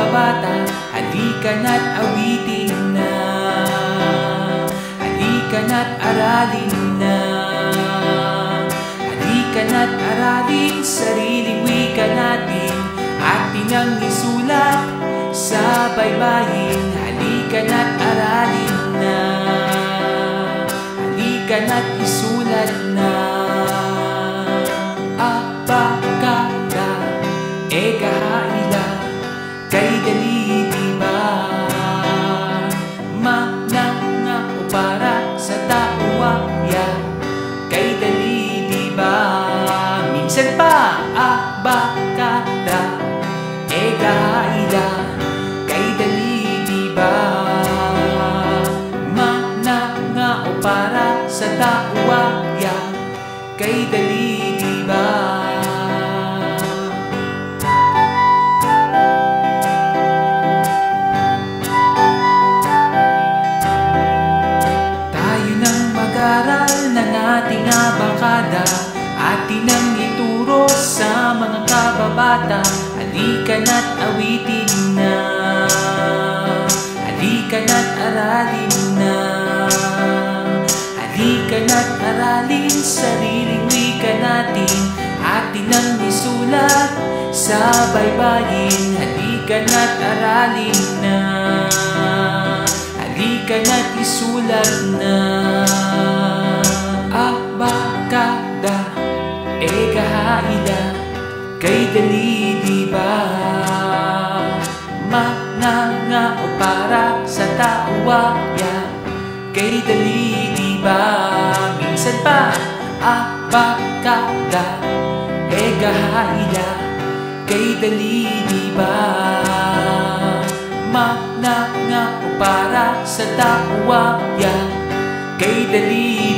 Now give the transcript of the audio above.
kababata, halika na't awitin na, halika na't aralin na, halika na't aralin sariling wika natin, atin ang isulat sa baybayin. Halika na't aralin na, halika na't isulat na. Abakada, ekahaila, kay dali diba? Mananga o para sa tawaya, kay dali diba? Minsan pa, abakada, ekahaila, kay dali diba? Mananga o para sa tawaya, kay dali diba? Tayo nang mag-aral ng ating abakada, atin ang ituro sa mga kababata. Halika na't awitin na, halika na't aralin na, halika na't aralin sariling wika natin, atin ang isulat sa baybayin. Halika na't aralin na, halika na't isulat na. Abakada, ekahaila, kay dali diba? Mananga o para sa tawaya, kay dali diba? Minsan pa, abakada, ekahaila, kay dali diba? Mananga o para sa tawaya, kay dali